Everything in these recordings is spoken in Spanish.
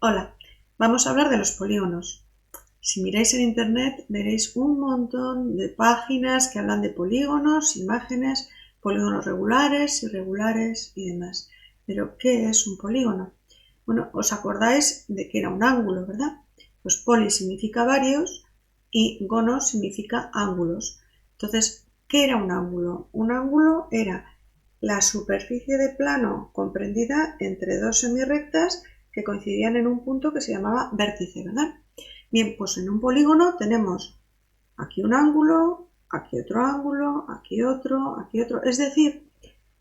Hola, vamos a hablar de los polígonos. Si miráis en internet veréis un montón de páginas que hablan de polígonos, imágenes, polígonos regulares, irregulares y demás. Pero, ¿qué es un polígono? Bueno, os acordáis de que era un ángulo, ¿verdad? Pues poli significa varios y gono significa ángulos. Entonces, ¿qué era un ángulo? Un ángulo era la superficie de plano comprendida entre dos semirrectas que coincidían en un punto que se llamaba vértice, ¿verdad? Bien, pues en un polígono tenemos aquí un ángulo, aquí otro ángulo, aquí otro, aquí otro. Es decir,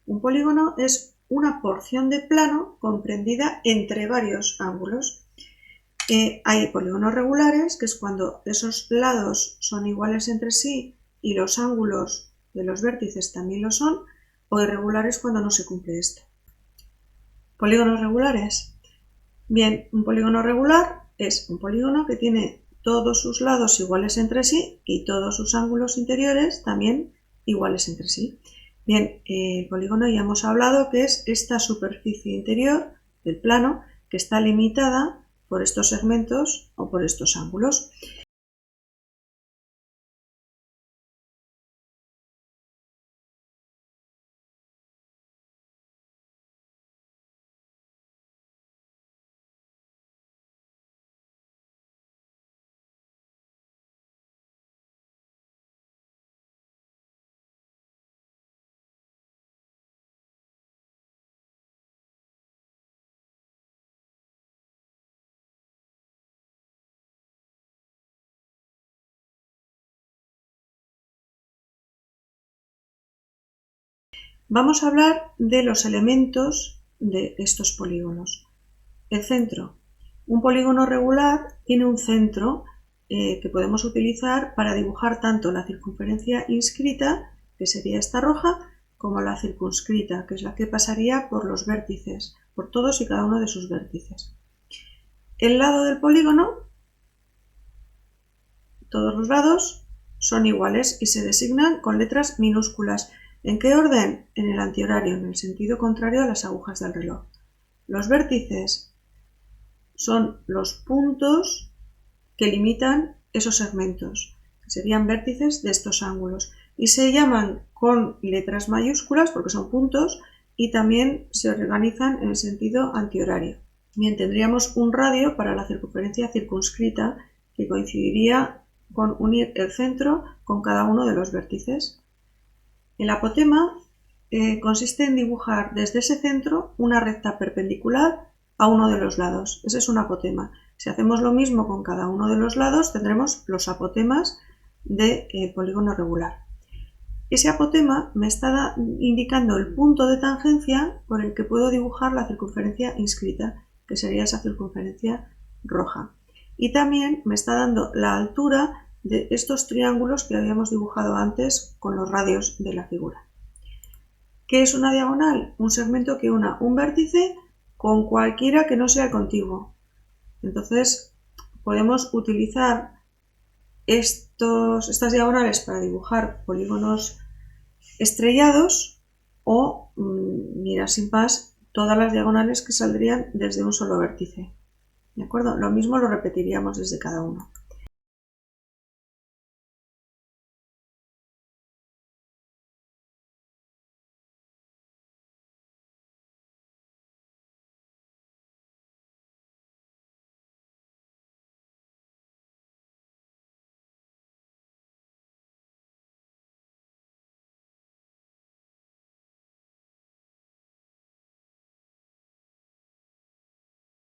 un polígono es una porción de plano comprendida entre varios ángulos. Hay polígonos regulares, que es cuando esos lados son iguales entre sí y los ángulos de los vértices también lo son, o irregulares cuando no se cumple esto. Polígonos regulares. Bien, un polígono regular es un polígono que tiene todos sus lados iguales entre sí y todos sus ángulos interiores también iguales entre sí. Bien, el polígono ya hemos hablado que es esta superficie interior del plano que está limitada por estos segmentos o por estos ángulos. Vamos a hablar de los elementos de estos polígonos. El centro. Un polígono regular tiene un centro que podemos utilizar para dibujar tanto la circunferencia inscrita, que sería esta roja, como la circunscrita, que es la que pasaría por los vértices, por todos y cada uno de sus vértices. El lado del polígono, todos los lados son iguales y se designan con letras minúsculas. ¿En qué orden? En el antihorario, en el sentido contrario a las agujas del reloj. Los vértices son los puntos que limitan esos segmentos, que serían vértices de estos ángulos, y se llaman con letras mayúsculas porque son puntos y también se organizan en el sentido antihorario. Bien, tendríamos un radio para la circunferencia circunscrita que coincidiría con unir el centro con cada uno de los vértices. El apotema consiste en dibujar desde ese centro una recta perpendicular a uno de los lados. Ese es un apotema. Si hacemos lo mismo con cada uno de los lados, tendremos los apotemas del polígono regular. Ese apotema me está indicando el punto de tangencia por el que puedo dibujar la circunferencia inscrita, que sería esa circunferencia roja. Y también me está dando la altura de estos triángulos que habíamos dibujado antes con los radios de la figura. ¿Qué es una diagonal? Un segmento que una un vértice con cualquiera que no sea contiguo. Entonces podemos utilizar estas diagonales para dibujar polígonos estrellados o mirar sin más todas las diagonales que saldrían desde un solo vértice. ¿De acuerdo? Lo mismo lo repetiríamos desde cada uno.